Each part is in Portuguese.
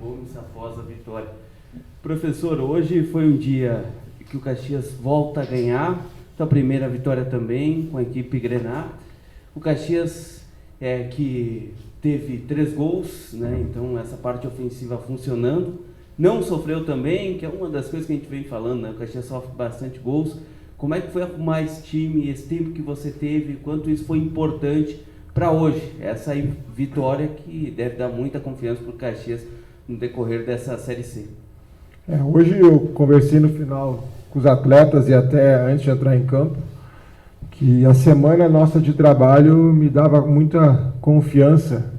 Gomes após a vitória. Professor, hoje foi um dia que o Caxias volta a ganhar, sua primeira vitória também com a equipe Grená. O Caxias que teve 3 gols, né? Então essa parte ofensiva funcionando. Não sofreu também, que é uma das coisas que a gente vem falando, né? O Caxias sofre bastante gols. Como é que foi arrumar esse time, esse tempo que você teve, quanto isso foi importante para hoje? Essa aí, vitória que deve dar muita confiança para o Caxias no decorrer dessa Série C. Hoje eu conversei no final com os atletas e até antes de entrar em campo, que a semana nossa de trabalho me dava muita confiança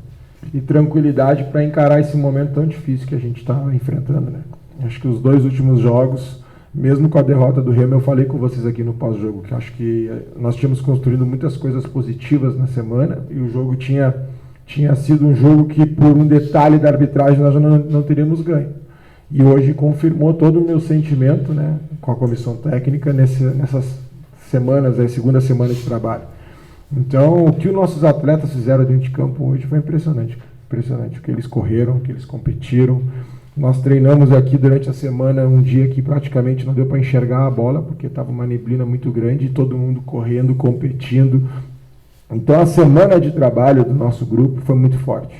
e tranquilidade para encarar esse momento tão difícil que a gente está enfrentando, né? Acho que os 2 últimos jogos, mesmo com a derrota do Remo, eu falei com vocês aqui no pós-jogo, que acho que nós tínhamos construído muitas coisas positivas na semana e o jogo tinha sido um jogo que, por um detalhe da arbitragem, nós não teríamos ganho. E hoje confirmou todo o meu sentimento, né, com a comissão técnica nessas semanas, a segunda semana de trabalho. Então, o que os nossos atletas fizeram dentro de campo hoje foi impressionante. Impressionante. O que eles correram, o que eles competiram. Nós treinamos aqui durante a semana um dia que praticamente não deu para enxergar a bola, porque estava uma neblina muito grande, e todo mundo correndo, competindo. Então, a semana de trabalho do nosso grupo foi muito forte.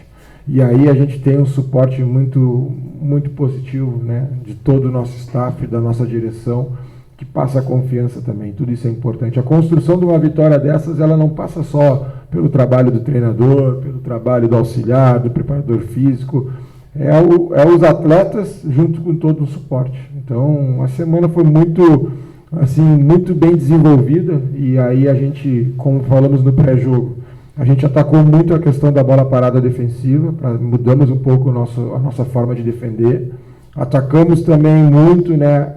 E aí a gente tem um suporte muito, muito positivo, né, de todo o nosso staff, da nossa direção, que passa confiança também. Tudo isso é importante. A construção de uma vitória dessas, ela não passa só pelo trabalho do treinador, pelo trabalho do auxiliar, do preparador físico, é os atletas junto com todo o suporte. Então, a semana foi muito bem desenvolvida, e aí a gente, como falamos no pré-jogo, a gente atacou muito a questão da bola parada defensiva, mudamos um pouco a nossa forma de defender. Atacamos também muito, né,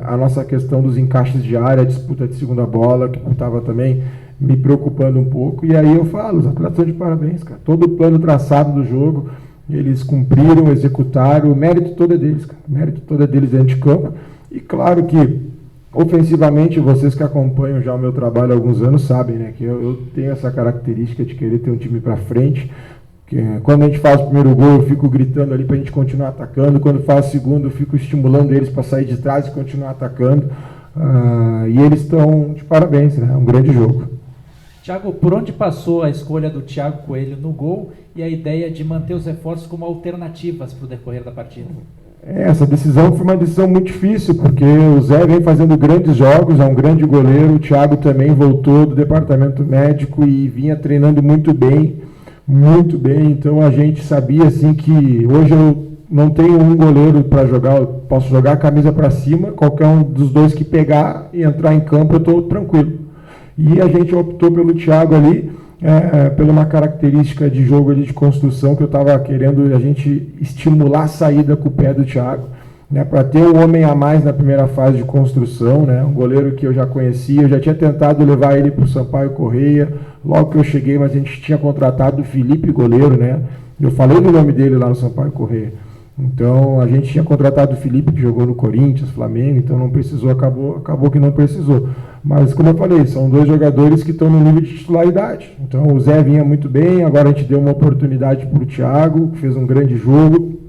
a nossa questão dos encaixes de área, a disputa de segunda bola, que estava também me preocupando um pouco. E aí eu falo, os atletas estão de parabéns, cara. Todo o plano traçado do jogo, eles cumpriram, executaram, o mérito todo é deles, cara. O mérito todo é deles dentro de campo. E claro que, ofensivamente, vocês que acompanham já o meu trabalho há alguns anos sabem, né, que eu tenho essa característica de querer ter um time para frente. Quando a gente faz o primeiro gol, eu fico gritando ali para a gente continuar atacando. Quando faz o segundo, eu fico estimulando eles para sair de trás e continuar atacando. E eles estão de parabéns, né? É um grande jogo. Thiago, por onde passou a escolha do Thiago Coelho no gol e a ideia de manter os reforços como alternativas para o decorrer da partida? Essa decisão foi uma decisão muito difícil, porque o Zé vem fazendo grandes jogos, é um grande goleiro. O Thiago também voltou do departamento médico e vinha treinando muito bem. Muito bem, então a gente sabia assim que hoje eu não tenho um goleiro para jogar, eu posso jogar a camisa para cima, qualquer um dos dois que pegar e entrar em campo eu estou tranquilo. E a gente optou pelo Thiago ali, pela uma característica de jogo ali, de construção, que eu estava querendo a gente estimular a saída com o pé do Thiago, né, para ter um homem a mais na primeira fase de construção, né, um goleiro que eu já conhecia, eu já tinha tentado levar ele para o Sampaio Correia, logo que eu cheguei, mas a gente tinha contratado o Felipe, goleiro, né, eu falei do nome dele lá no Sampaio Correia. Então, a gente tinha contratado o Felipe, que jogou no Corinthians, Flamengo, então não precisou, acabou que não precisou. Mas, como eu falei, são 2 jogadores que estão no nível de titularidade. Então, o Zé vinha muito bem, agora a gente deu uma oportunidade para o Thiago, que fez um grande jogo,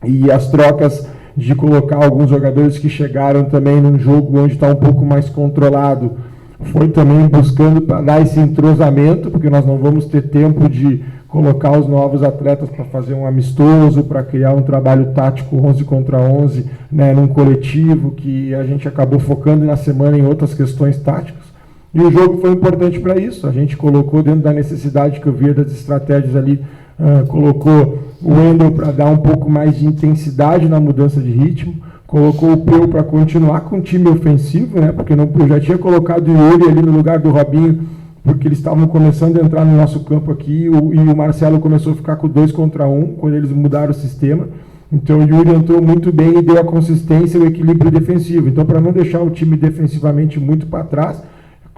e as trocas de colocar alguns jogadores que chegaram também num jogo onde está um pouco mais controlado, foi também buscando para dar esse entrosamento, porque nós não vamos ter tempo de colocar os novos atletas para fazer um amistoso, para criar um trabalho tático 11 contra 11, né, num coletivo, que a gente acabou focando na semana em outras questões táticas. E o jogo foi importante para isso. A gente colocou dentro da necessidade que eu via das estratégias ali, colocou o Wendel para dar um pouco mais de intensidade na mudança de ritmo, colocou o Peu para continuar com o time ofensivo, né, porque eu já tinha colocado o Yuri ali no lugar do Robinho, porque eles estavam começando a entrar no nosso campo aqui, e o Marcelo começou a ficar com 2 contra 1, quando eles mudaram o sistema. Então o Yuri entrou muito bem e deu a consistência e o equilíbrio defensivo. Então, para não deixar o time defensivamente muito para trás,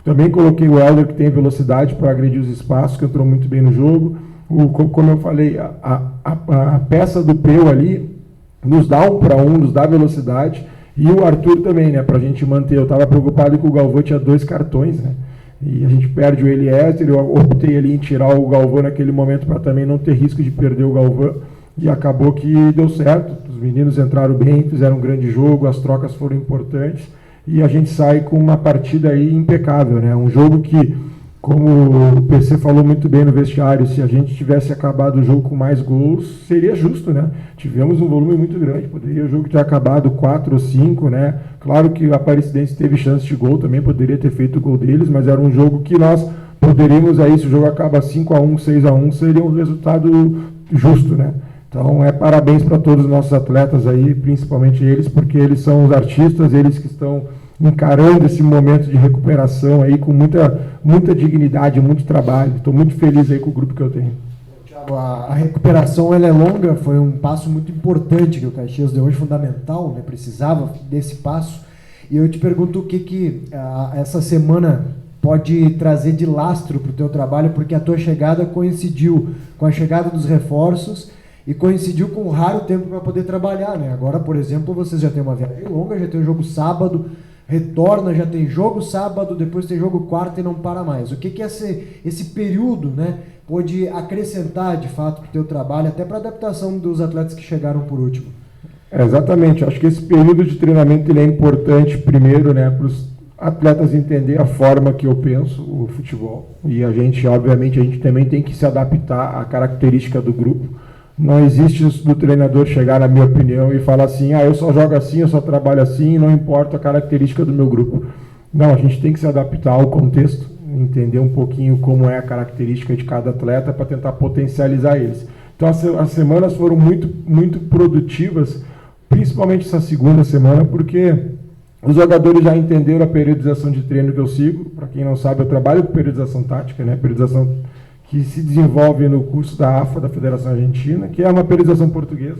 também coloquei o Helder, que tem velocidade para agredir os espaços, que entrou muito bem no jogo. Como eu falei, a peça do Peu ali nos dá 1 para 1, nos dá velocidade, e o Arthur também, né, para a gente manter. Eu estava preocupado que o Galvão tinha 2 cartões, né? E a gente perde o Eliezer, eu optei ali em tirar o Galvão naquele momento para também não ter risco de perder o Galvão. e acabou que deu certo. Os meninos entraram bem, fizeram um grande jogo, as trocas foram importantes, e a gente sai com uma partida aí impecável, né? Um jogo que, como o PC falou muito bem no vestiário, se a gente tivesse acabado o jogo com mais gols, seria justo, né? Tivemos um volume muito grande, poderia o jogo ter acabado 4 ou 5, né? Claro que a Aparecidense teve chance de gol também, poderia ter feito o gol deles, mas era um jogo que nós poderíamos aí, se o jogo acaba 5-1, 6-1, seria um resultado justo, né? Então, parabéns para todos os nossos atletas aí, principalmente eles, porque eles são os artistas, eles que estão encarando esse momento de recuperação aí com muita dignidade, muito trabalho. Estou muito feliz aí com o grupo que eu tenho. Thiago, a recuperação ela é longa, foi um passo muito importante que o Caxias deu hoje, fundamental, né? Precisava desse passo. E eu te pergunto o que essa semana pode trazer de lastro para o teu trabalho, porque a tua chegada coincidiu com a chegada dos reforços e coincidiu com um raro tempo para poder trabalhar, né? Agora, por exemplo, vocês já têm uma viagem longa, já tem um jogo sábado, retorna, já tem jogo sábado, depois tem jogo quarta e não para mais. O que esse período, né, pode acrescentar, de fato, para o teu trabalho, até para a adaptação dos atletas que chegaram por último? Exatamente. Acho que esse período de treinamento ele é importante, primeiro, né, para os atletas entenderem a forma que eu penso o futebol. E a gente, obviamente, a gente também tem que se adaptar à característica do grupo. Não existe do treinador chegar, na minha opinião, e falar assim, eu só jogo assim, eu só trabalho assim, não importa a característica do meu grupo. Não, a gente tem que se adaptar ao contexto, entender um pouquinho como é a característica de cada atleta para tentar potencializar eles. Então, as semanas foram muito produtivas, principalmente essa segunda semana, porque os jogadores já entenderam a periodização de treino que eu sigo. Para quem não sabe, eu trabalho com periodização tática, né? Periodização que se desenvolve no curso da AFA, da Federação Argentina, que é uma periodização portuguesa.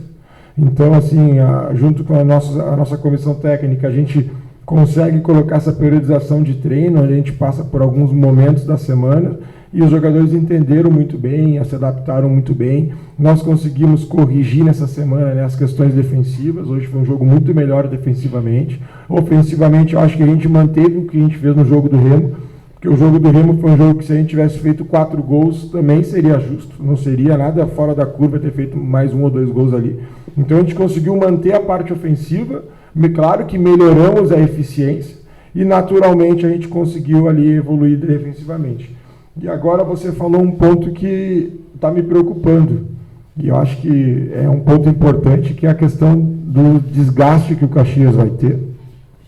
Então, assim, junto com a nossa comissão técnica, a gente consegue colocar essa periodização de treino, onde a gente passa por alguns momentos da semana, e os jogadores entenderam muito bem, se adaptaram muito bem. Nós conseguimos corrigir nessa semana, né, as questões defensivas. Hoje foi um jogo muito melhor defensivamente. Ofensivamente, eu acho que a gente manteve o que a gente fez no jogo do Remo, porque o jogo do Remo foi um jogo que, se a gente tivesse feito 4 gols, também seria justo. Não seria nada fora da curva ter feito mais 1 ou 2 gols ali. Então a gente conseguiu manter a parte ofensiva, claro que melhoramos a eficiência, e naturalmente a gente conseguiu ali evoluir defensivamente. E agora você falou um ponto que está me preocupando, e eu acho que é um ponto importante, que é a questão do desgaste que o Caxias vai ter.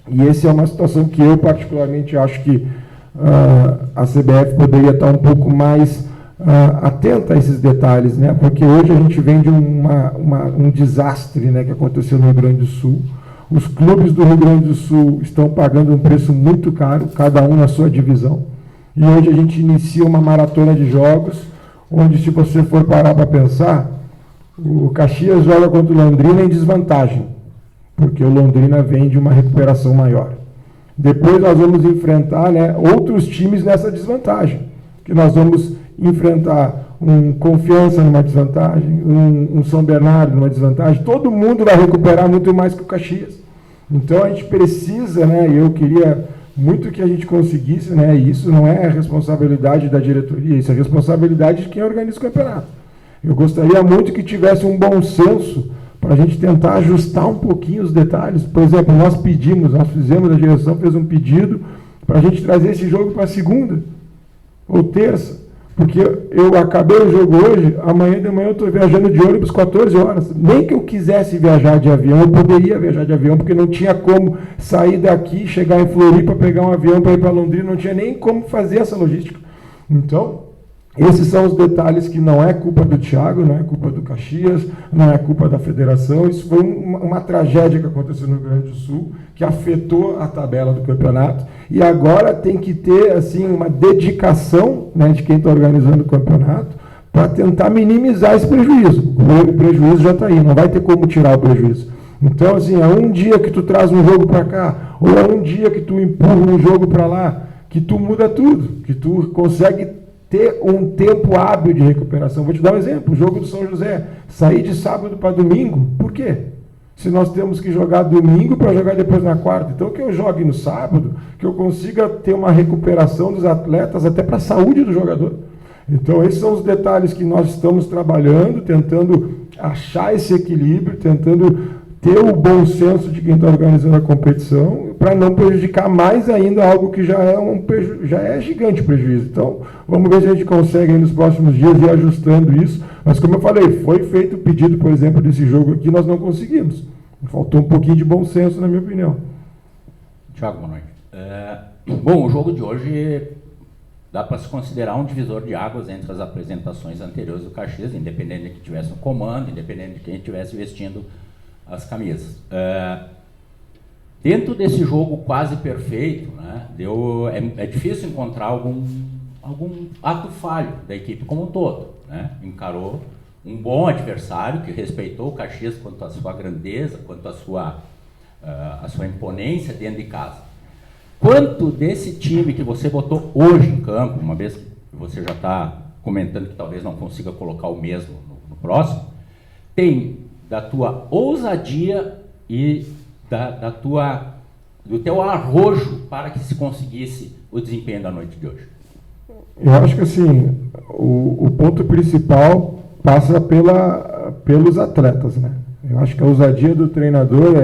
E essa é uma situação que eu particularmente acho que a CBF poderia estar um pouco mais atenta a esses detalhes, né? Porque hoje a gente vem de um desastre, né, que aconteceu no Rio Grande do Sul. Os clubes do Rio Grande do Sul estão pagando um preço muito caro, cada um na sua divisão. E hoje a gente inicia uma maratona de jogos, onde, se você for parar para pensar, o Caxias joga contra o Londrina em desvantagem, porque o Londrina vem de uma recuperação maior. Depois nós vamos enfrentar, né, outros times nessa desvantagem, que nós vamos enfrentar um Confiança numa desvantagem, um São Bernardo numa desvantagem. Todo mundo vai recuperar muito mais que o Caxias. Então a gente precisa, né, e eu queria muito que a gente conseguisse, né, e isso não é a responsabilidade da diretoria, isso é a responsabilidade de quem organiza o campeonato. Eu gostaria muito que tivesse um bom senso para a gente tentar ajustar um pouquinho os detalhes. Por exemplo, nós fizemos, a direção fez um pedido para a gente trazer esse jogo para segunda ou terça, porque eu acabei o jogo hoje, amanhã de manhã eu estou viajando de ônibus 14 horas. Nem que eu quisesse viajar de avião, eu poderia viajar de avião, porque não tinha como sair daqui, chegar em Floripa, pegar um avião para ir para Londrina, não tinha nem como fazer essa logística. Então, esses são os detalhes que não é culpa do Thiago, não é culpa do Caxias, não é culpa da federação. Isso foi uma tragédia que aconteceu no Rio Grande do Sul, que afetou a tabela do campeonato. E agora tem que ter, assim, uma dedicação, né, de quem está organizando o campeonato para tentar minimizar esse prejuízo. O prejuízo já está aí, não vai ter como tirar o prejuízo. Então, assim, é um dia que tu traz um jogo para cá, ou é um dia que tu empurra um jogo para lá, que tu muda tudo, que tu consegue ter um tempo hábil de recuperação. Vou te dar um exemplo, o jogo do São José, sair de sábado para domingo, por quê? Se nós temos que jogar domingo para jogar depois na quarta. Então, que eu jogue no sábado, que eu consiga ter uma recuperação dos atletas, até para a saúde do jogador. Então, esses são os detalhes que nós estamos trabalhando, tentando achar esse equilíbrio, tentando ter o bom senso de quem está organizando a competição, para não prejudicar mais ainda algo que já é gigante prejuízo. Então, vamos ver se a gente consegue aí nos próximos dias ir ajustando isso. Mas, como eu falei, foi feito o pedido, por exemplo, desse jogo aqui, nós não conseguimos. Faltou um pouquinho de bom senso, na minha opinião. Thiago, boa noite. Bom, o jogo de hoje dá para se considerar um divisor de águas entre as apresentações anteriores do Caxias, independente de quem estivesse no comando, independente de quem estivesse vestindo as camisas. Dentro desse jogo quase perfeito, né, é difícil encontrar algum ato falho da equipe como um todo. Né? Encarou um bom adversário que respeitou o Caxias quanto à sua grandeza, quanto à sua imponência dentro de casa. Quanto desse time que você botou hoje em campo, uma vez que você já está comentando que talvez não consiga colocar o mesmo no próximo, tem da tua ousadia e do teu arrojo para que se conseguisse o desempenho da noite de hoje? Eu acho que assim, o ponto principal passa pelos atletas, né? Eu acho que a ousadia do treinador,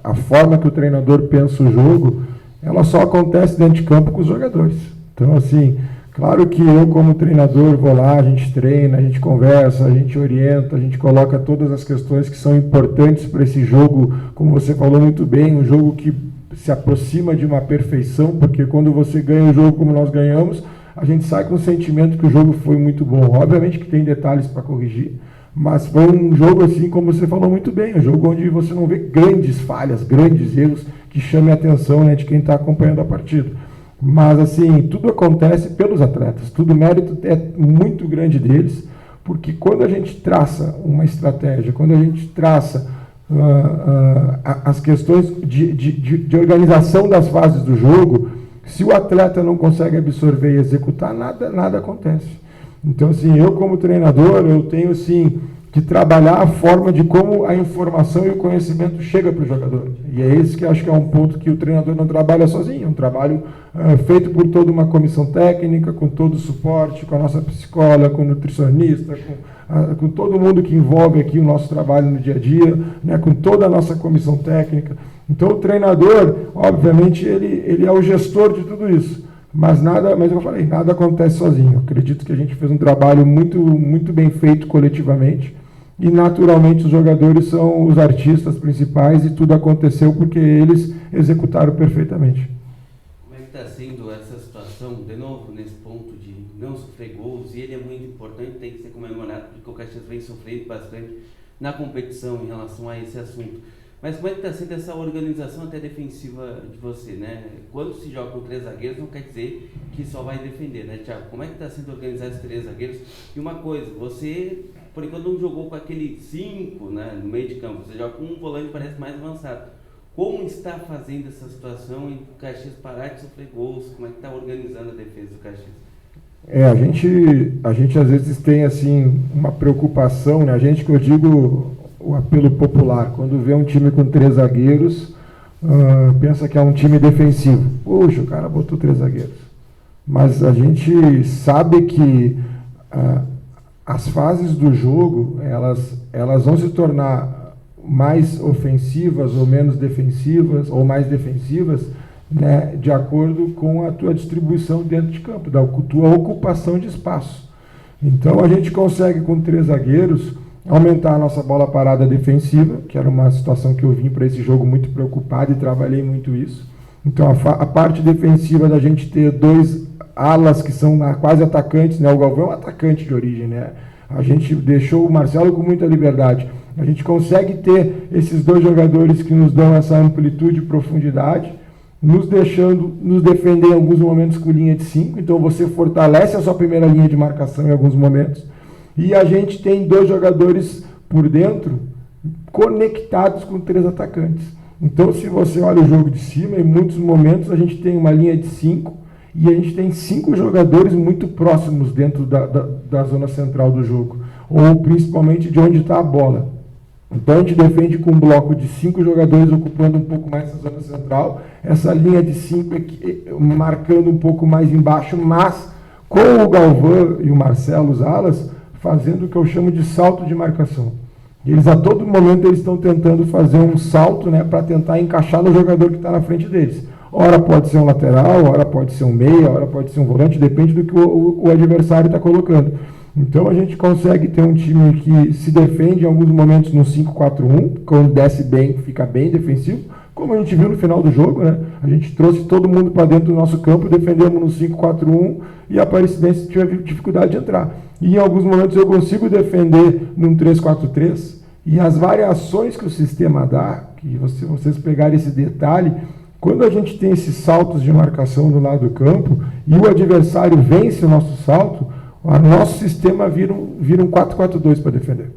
a forma que o treinador pensa o jogo, ela só acontece dentro de campo com os jogadores. Então, assim, claro que eu como treinador vou lá, a gente treina, a gente conversa, a gente orienta, a gente coloca todas as questões que são importantes para esse jogo, como você falou muito bem, um jogo que se aproxima de uma perfeição, porque quando você ganha um jogo como nós ganhamos, a gente sai com o sentimento que o jogo foi muito bom. Obviamente que tem detalhes para corrigir, mas foi um jogo, assim, como você falou muito bem, um jogo onde você não vê grandes falhas, grandes erros que chamem a atenção, né, de quem está acompanhando a partida. Mas, assim, tudo acontece pelos atletas, tudo mérito é muito grande deles, porque quando a gente traça uma estratégia, quando a gente traça as questões de organização das fases do jogo, se o atleta não consegue absorver e executar, nada acontece. Então, assim, eu como treinador, eu tenho, assim, que trabalhar a forma de como a informação e o conhecimento chega para o jogador. E é esse que eu acho que é um ponto que o treinador não trabalha sozinho, é um trabalho feito por toda uma comissão técnica, com todo o suporte, com a nossa psicóloga, com o nutricionista, com todo mundo que envolve aqui o nosso trabalho no dia a dia, né, com toda a nossa comissão técnica. Então, o treinador, obviamente, ele é o gestor de tudo isso. Mas eu falei, nada acontece sozinho. Eu acredito que a gente fez um trabalho muito bem feito coletivamente e, naturalmente, os jogadores são os artistas principais e tudo aconteceu porque eles executaram perfeitamente. Como é que está sendo essa situação, de novo, nesse ponto de não sofrer gols? E ele é muito importante, tem que ser comemorado, porque o Caxias vem sofrendo bastante na competição em relação a esse assunto. Mas como é que está sendo essa organização até defensiva de você, né? Quando se joga com 3 zagueiros, não quer dizer que só vai defender, né, Thiago? Como é que está sendo organizado esses 3 zagueiros? E uma coisa, você, por enquanto, não jogou com aquele 5, né, no meio de campo. Você joga com um volante que parece mais avançado. Como está fazendo essa situação em o Caxias parar de sofrer gols? Como é que está organizando a defesa do Caxias? A gente às vezes tem, assim, uma preocupação, né? A gente, que eu digo, o apelo popular, quando vê um time com 3 zagueiros, pensa que é um time defensivo. Puxa, o cara botou 3 zagueiros. Mas a gente sabe que as fases do jogo, elas vão se tornar mais ofensivas ou menos defensivas, ou mais defensivas, né, de acordo com a tua distribuição dentro de campo, da tua ocupação de espaço. Então, a gente consegue, com 3 zagueiros, aumentar a nossa bola parada defensiva, que era uma situação que eu vim para esse jogo muito preocupado e trabalhei muito isso. Então, a parte defensiva da gente ter 2 alas que são quase atacantes, né? O Galvão é um atacante de origem, né? A gente deixou o Marcelo com muita liberdade. A gente consegue ter esses 2 jogadores que nos dão essa amplitude e profundidade, nos deixando nos defender em alguns momentos com linha de 5. Então, você fortalece a sua primeira linha de marcação em alguns momentos. E a gente tem 2 jogadores por dentro conectados com 3 atacantes. Então, se você olha o jogo de cima, em muitos momentos a gente tem uma linha de 5 e a gente tem 5 jogadores muito próximos dentro da zona central do jogo, ou principalmente de onde está a bola. Então, a gente defende com um bloco de 5 jogadores ocupando um pouco mais essa zona central, essa linha de 5 marcando um pouco mais embaixo, mas com o Galvão e o Marcelo, os alas, fazendo o que eu chamo de salto de marcação. Eles, a todo momento, eles estão tentando fazer um salto, né, para tentar encaixar no jogador que está na frente deles. Ora pode ser um lateral, ora pode ser um meia, ora pode ser um volante, depende do que o adversário está colocando. Então a gente consegue ter um time que se defende em alguns momentos no 5-4-1, quando desce bem, fica bem defensivo, como a gente viu no final do jogo, né? A gente trouxe todo mundo para dentro do nosso campo, defendemos no 5-4-1 e a Aparecidense tiver dificuldade de entrar. E em alguns momentos eu consigo defender num 3-4-3, e as variações que o sistema dá, que vocês pegarem esse detalhe, quando a gente tem esses saltos de marcação do lado do campo e o adversário vence o nosso salto, o nosso sistema vira um 4-4-2 para defender.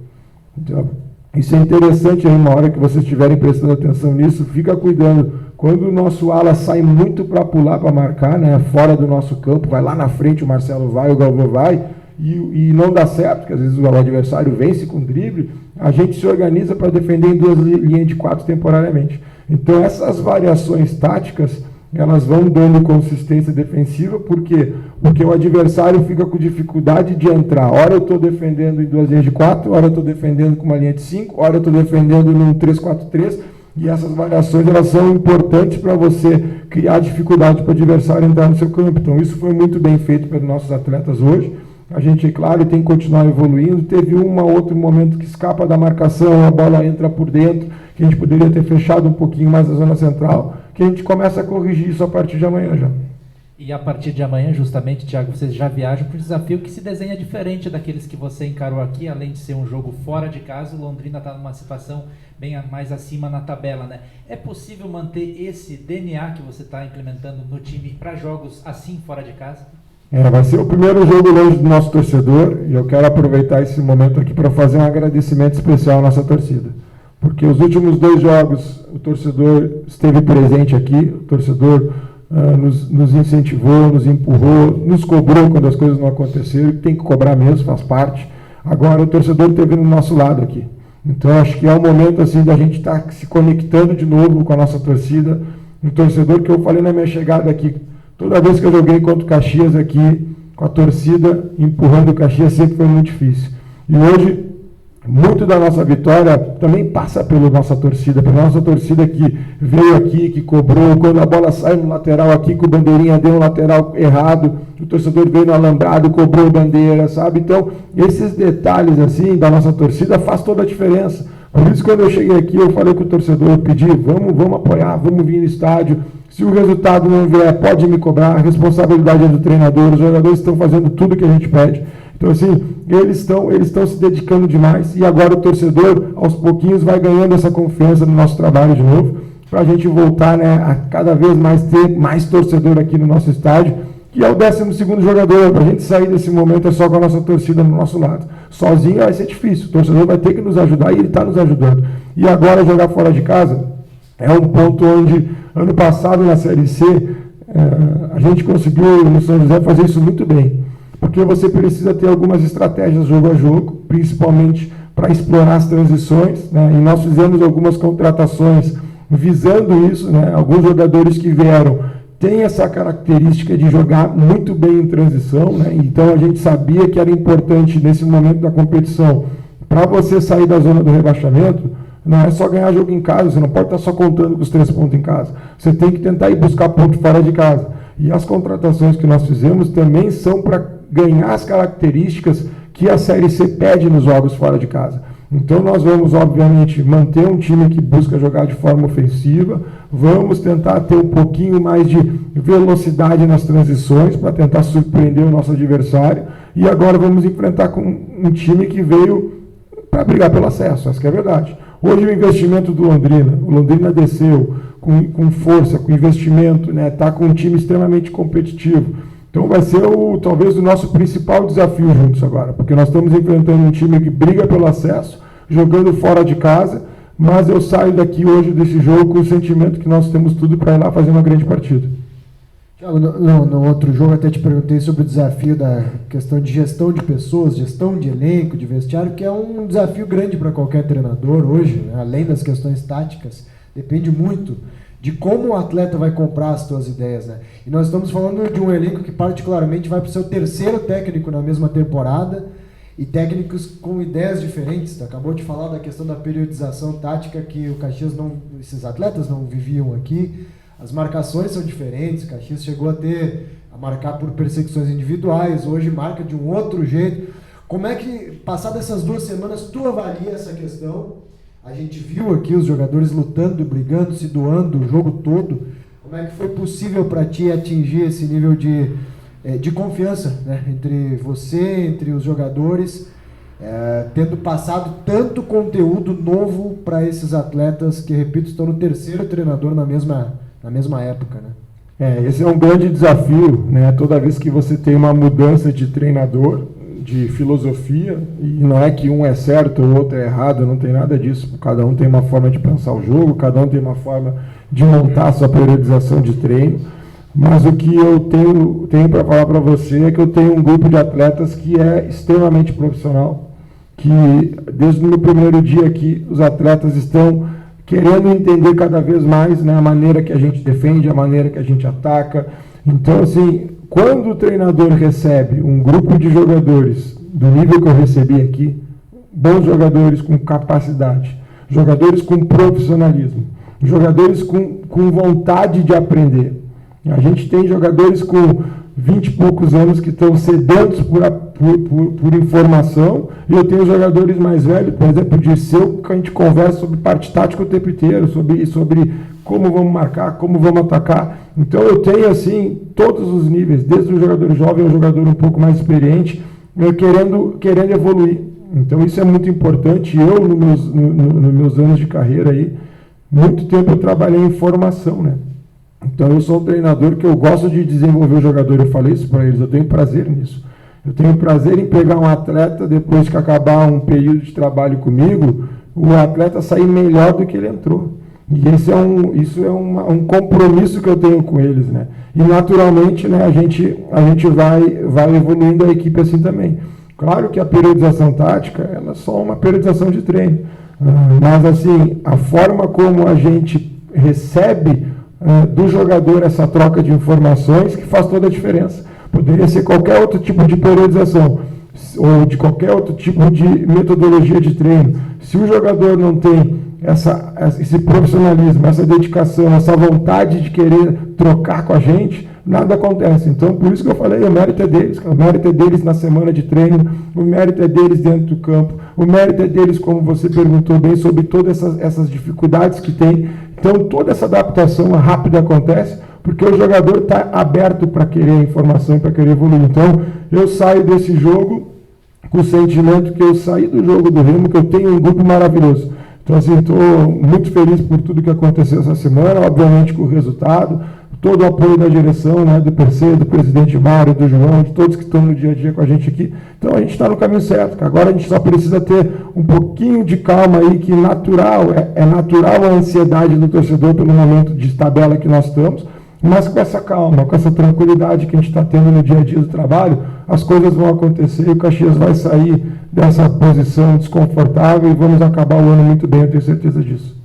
Então, isso é interessante aí, uma hora que vocês estiverem prestando atenção nisso, fica cuidando. Quando o nosso ala sai muito para pular, para marcar, né, fora do nosso campo, vai lá na frente, o Marcelo vai, o Galvão vai, e não dá certo, porque às vezes o adversário vence com drible, a gente se organiza para defender em 2 linhas de 4 temporariamente. Então essas variações táticas, elas vão dando consistência defensiva, por quê? Porque o adversário fica com dificuldade de entrar. Ora eu estou defendendo em 2 linhas de 4, ora eu estou defendendo com uma linha de 5, ora eu estou defendendo num 3-4-3, e essas variações elas são importantes para você criar dificuldade para o adversário entrar no seu campo. Então isso foi muito bem feito pelos nossos atletas hoje. A gente, é claro, tem que continuar evoluindo. Teve outro momento que escapa da marcação, a bola entra por dentro, que a gente poderia ter fechado um pouquinho mais a zona central, que a gente começa a corrigir isso a partir de amanhã já. E a partir de amanhã, justamente, Thiago, vocês já viajam para um desafio que se desenha diferente daqueles que você encarou aqui, além de ser um jogo fora de casa, o Londrina está numa situação bem mais acima na tabela, né? É possível manter esse DNA que você está implementando no time para jogos assim fora de casa? Vai ser o primeiro jogo longe do nosso torcedor, e eu quero aproveitar esse momento aqui para fazer um agradecimento especial à nossa torcida. Porque os últimos 2 jogos o torcedor esteve presente aqui, o torcedor nos incentivou, nos empurrou, nos cobrou quando as coisas não aconteceram, tem que cobrar mesmo, faz parte. Agora o torcedor esteve no nosso lado aqui. Então acho que é o momento assim da gente estar se conectando de novo com a nossa torcida. Um torcedor que eu falei na minha chegada aqui, toda vez que eu joguei contra o Caxias aqui, com a torcida empurrando o Caxias, sempre foi muito difícil. E hoje, muito da nossa vitória também passa pela nossa torcida que veio aqui, que cobrou, quando a bola sai no lateral aqui, que o bandeirinha deu um lateral errado, o torcedor veio no alambrado, cobrou bandeira, sabe? Então, esses detalhes assim da nossa torcida faz toda a diferença. Por isso, quando eu cheguei aqui, eu falei com o torcedor, eu pedi, vamos apoiar, vamos vir no estádio. Se o resultado não vier, pode me cobrar, a responsabilidade é do treinador, os jogadores estão fazendo tudo que a gente pede. Então, assim, eles estão se dedicando demais, e agora o torcedor, aos pouquinhos, vai ganhando essa confiança no nosso trabalho de novo, para a gente voltar, né, a cada vez mais ter mais torcedor aqui no nosso estádio, que é o 12º jogador. Para a gente sair desse momento é só com a nossa torcida no nosso lado. Sozinho vai ser difícil, o torcedor vai ter que nos ajudar, e ele está nos ajudando. E agora jogar fora de casa é um ponto onde, ano passado na Série C, a gente conseguiu no São José fazer isso muito bem, porque você precisa ter algumas estratégias jogo a jogo, principalmente para explorar as transições, né? E nós fizemos algumas contratações visando isso, né? Alguns jogadores que vieram têm essa característica de jogar muito bem em transição, né? Então a gente sabia que era importante nesse momento da competição, para você sair da zona do rebaixamento, não é só ganhar jogo em casa, você não pode estar só contando com os 3 pontos em casa, você tem que tentar ir buscar pontos fora de casa. E as contratações que nós fizemos também são para ganhar as características que a Série C pede nos jogos fora de casa. Então nós vamos, obviamente, manter um time que busca jogar de forma ofensiva, vamos tentar ter um pouquinho mais de velocidade nas transições para tentar surpreender o nosso adversário, e agora vamos enfrentar com um time que veio para brigar pelo acesso, essa que é a verdade. Hoje o investimento do Londrina, o Londrina desceu com força, com investimento, né? Está com um time extremamente competitivo. Então vai ser talvez o nosso principal desafio juntos agora, porque nós estamos enfrentando um time que briga pelo acesso, jogando fora de casa, mas eu saio daqui hoje desse jogo com o sentimento que nós temos tudo para ir lá fazer uma grande partida. Thiago, no outro jogo até te perguntei sobre o desafio da questão de gestão de pessoas, gestão de elenco, de vestiário, que é um desafio grande para qualquer treinador hoje, né? Além das questões táticas, depende muito. de como o atleta vai comprar as tuas ideias, né? E nós estamos falando de um elenco que particularmente vai para o seu terceiro técnico na mesma temporada e técnicos com ideias diferentes. Tu acabou de falar da questão da periodização tática que o Caxias esses atletas não viviam aqui. As marcações são diferentes, o Caxias chegou a marcar por perseguições individuais, hoje marca de um outro jeito. Como é que, passadas essas 2 semanas, tu avalia essa questão? A gente viu aqui os jogadores lutando, brigando, se doando o jogo todo. Como é que foi possível para ti atingir esse nível de confiança, né, entre você, entre os jogadores, tendo passado tanto conteúdo novo para esses atletas que, repito, estão no terceiro treinador na mesma época, né? Esse é um grande desafio, né? Toda vez que você tem uma mudança de treinador, de filosofia, e não é que um é certo ou o outro é errado, não tem nada disso. Cada um tem uma forma de pensar o jogo, cada um tem uma forma de montar a sua periodização de treino. Mas o que eu tenho para falar para você é que eu tenho um grupo de atletas que é extremamente profissional, que desde o meu primeiro dia aqui, os atletas estão querendo entender cada vez mais, né, a maneira que a gente defende, a maneira que a gente ataca. Então, assim, quando o treinador recebe um grupo de jogadores do nível que eu recebi aqui, bons jogadores com capacidade, jogadores com profissionalismo, jogadores com vontade de aprender. A gente tem jogadores com 20 e poucos anos que estão sedentos por informação, e eu tenho jogadores mais velhos, por exemplo, de Dirceu, que a gente conversa sobre parte tática o tempo inteiro, sobre como vamos marcar, como vamos atacar. Então eu tenho, assim, todos os níveis, desde o jogador jovem ao jogador um pouco mais experiente, querendo evoluir. Então isso é muito importante. Eu, nos meus anos de carreira aí, muito tempo eu trabalhei em formação, né? Então eu sou um treinador que eu gosto de desenvolver o jogador, eu falei isso para eles, eu tenho prazer nisso. Eu tenho prazer em pegar um atleta, depois que acabar um período de trabalho comigo, o atleta sair melhor do que ele entrou. E isso é um compromisso que eu tenho com eles, né? E naturalmente, né, a gente vai evoluindo a equipe assim também. Claro que a periodização tática, ela é só uma periodização de treino. Mas assim, a forma como a gente recebe do jogador essa troca de informações que faz toda a diferença. Poderia ser qualquer outro tipo de periodização ou de qualquer outro tipo de metodologia de treino. Se o jogador não tem esse profissionalismo, essa dedicação, essa vontade de querer trocar com a gente, nada acontece. Então, por isso que eu falei, o mérito é deles. O mérito é deles na semana de treino, o mérito é deles dentro do campo, o mérito é deles, como você perguntou bem, sobre todas essas dificuldades que tem. Então, toda essa adaptação rápida acontece, porque o jogador está aberto para querer a informação e para querer evoluir. Então, eu saio desse jogo com o sentimento que eu saí do jogo do Remo, que eu tenho um grupo maravilhoso. Então, assim, estou muito feliz por tudo que aconteceu essa semana, obviamente com o resultado, todo o apoio da direção, né, do PC, do presidente Mário, do João, de todos que estão no dia a dia com a gente aqui. Então, a gente está no caminho certo. Agora a gente só precisa ter um pouquinho de calma aí, que é natural a ansiedade do torcedor pelo momento de tabela que nós estamos, mas com essa calma, com essa tranquilidade que a gente está tendo no dia a dia do trabalho, as coisas vão acontecer e o Caxias vai sair dessa posição desconfortável e vamos acabar o ano muito bem, eu tenho certeza disso.